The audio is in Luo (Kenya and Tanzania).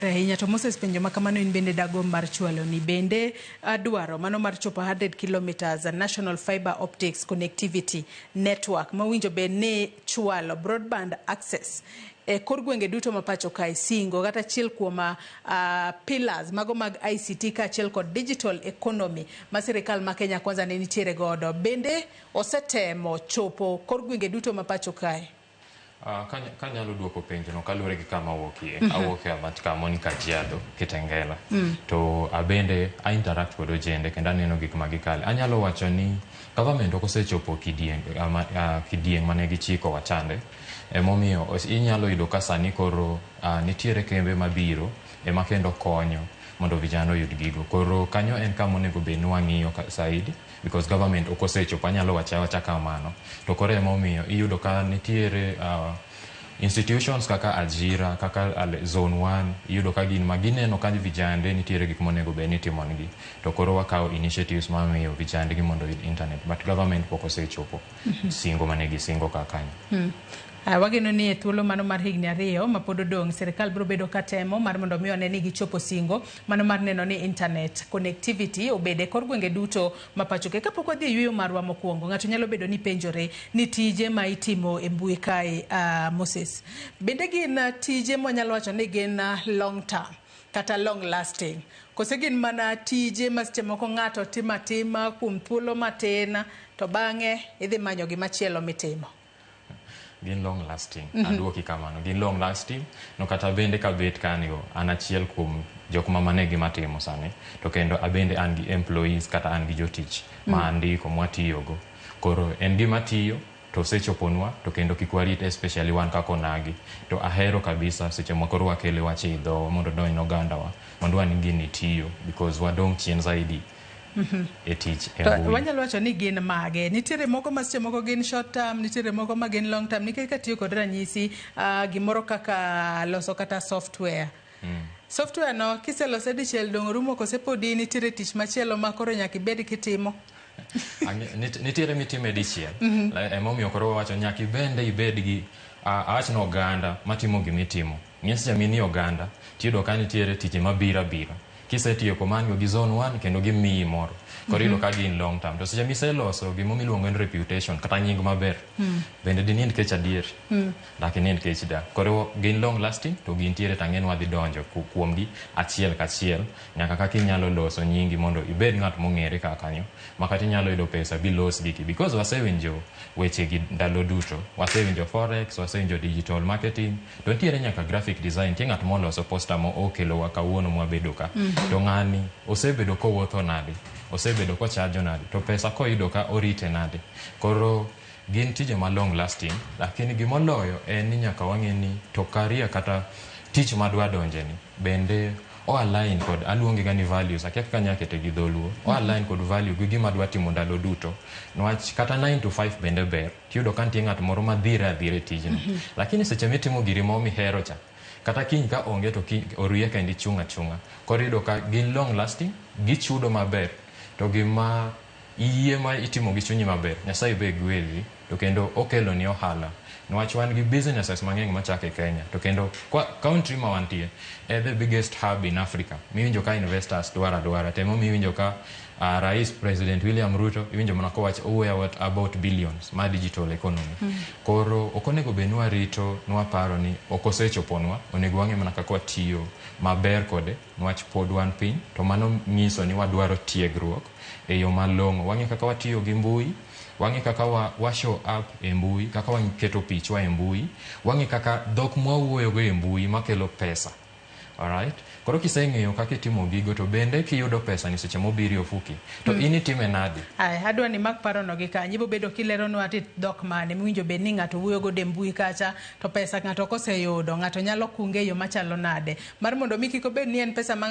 Ahinya to Moses penjo makamano in bende dago mar chwalo ni bende dwaro mano mar chopo 100 kilometers National Fiber Optics Connectivity Network mawinjo be ne chwalo broadband access kor gwenge duto mapacho kae singo kata achiel kuom pillars mago mag ICT ka achiel kod digital economy ma sirikal ma Kenya Kwanza ne nitiere godo bende osetemo chopo kor gwenge duto mapacho kae. Kanyalo duoko penjo no kaluwore gi kama awuokie. Awuokie Matka Monica Jiado Kitengela. To abende a interact kod ojende kendo aneno gik ma gikale. Anyalo wacho ni government ok osechopo kidieng mane gichiko wachande. Emomiyo inyalo yudo ka sani koro nitiere kembe mabiro ema kendo konyo mondo vijana oyud gigo. Koro kanyo en kama onego bed ni wang'iyo saidi because government ok osechopo, anyalo wacha kamano. To koro emomiyo iyudo ka nitiere institutions kaka Ajira, kaka Zone 1, iyudo ka gineno ka vijande nitiere gik monego bed ni timonegi. To koro wakawo initiatives mamiyo vijande gi mondo oyud internet, but government pok osechopo singo mane gisingo kanyo. Wageno ni thuolo mano mar higni 2 ma pod odong' sirikal biro bedo ka temo mar mondo mi one ni gichopo singo mano mar neno ni internet connectivity obede kor gwenge duto mapacho ke kapok odhi yweyo marwa mokwongo. Ng'ato nyalo bedo ni penjore ni tije ma itimo e mbui kae Moses bende gin tije monyalo wacho ni gin long term kata long lasting kose gin mana tije ma seche moko ng'ato tima kuom thuolo matin to bang'e idhi manyo gimachielo mitimo. Gin long lasting. Aduoki kamano. Gin long lasting. No kata bende ka bet kanyo an achiel kuom jok ma mane gima timo sani. To kendo abende an gi employees kata an gi jotich ma andiko mwatiyogo. Koro en gima tiyo to sechoponwa to kendo kik warit especially wan kako nagi. To ahero kabisa seche moko wakele wache idho mondo donj nogandawa mondo wan gini tiyo because wadong' chien zaidi. Wanyalo wacho ni gin mage nitiere moko ma seche moko gin short term, nitiere moko ma gin long term nikech katiyo kod ranyisi gimoro kaka loso kata software. Software no kiselose dichiel dong' rumo kose podi nitiere tich machielo ma koro nyaka ibed kitimo. Nitiere mitime dichiel. Emomiyo koro wacho nyaka ibed gi awachno oganda matimo gimitimo. Ng'es jamini oganda tiyudo ka nitiere tije mabira. Kisetiyo komanyo gi zone 1 kendo gimiyi moro. Koro iyudo ka gin long term. To seche miseloso gimo miluongo ni reputation kata nying maber. Bende dinind kech adier. Lakini en kech da. Koro gin long lasting to gintiere tang'en wadhi donjo kuomgi achiel kachiel nyaka kaka inyalo loso nyingi mondo ibed ng'at mong'ere kaka kanyo. Makati inyalo yudo pesa bilos giki because wasewinjo weche gi ndalo duto. Wasewinjo forex, wasewinjo digital marketing. To nitiere nyaka graphic design. Tie ng'at moloso poster mo okelo wa kawuono mwabedo ka. To ng'ani osebedo kowuotho nade, osebedo kochajo nade, to pesa koyudo ka orite nade. Koro gin tije ma long lasting, lakini gimoloyo en ni nyaka wang'e ni to career kata tich madwa donje ni bende o align kod aluonge gani values akia kaka nyakete gi dholuo o align kod value gi gima dwa timo ndalo duto. Nwach kata 9 to 5 bende ber, tiyudo ka nitie ng'at moro madhire tijno. Lakini seche mitimo giri mo mihero cha kata kiny ka onge to orie kendi chunga. Koro iyudo ka gin long lasting, gichudo maber, to gima iye ma itimo gi chunyi maber, Nyasaye be gwedhi, to kendo okelo ni ohala. Nwach wan gi businesses mang'eny machake Kenya, to kendo country ma wantie the biggest hub in Africa. Miwinjo ka investors dwara, temo miwinjo ka Rais President William Ruto iwinjo mana kowacho about billions ma digital economy. Koro okonego be rito nwaparo ni okosechoponwa, onego wang'e mana kaka watiyo maber kode nwach pod wan piny, to mano nyiso ni wadwaro tiegruok e yo malong'o. Wang'e kaka watiyo gi mbui, wang'e kaka wa show up e mbui, kaka waketo pichwa e mbui, wang'e kaka dhok mwawuoyogo e mbui makelo pesa. Alright? Koro kiseng'eyo kaka itimo gigo to bende kiyudo pesa ni seche mobiri ofuki. To initime nadi? Adwa ni mak parono gi kanyo ibo bedo kileronwa ati dhok mane miwinjo bed ni ng'ato wuoyogo e mbui kacha to pesa ng'ato koseyudo ng'ato nyalo kunge yo machalo nade mar mondo mi kik obed ni en pesa ma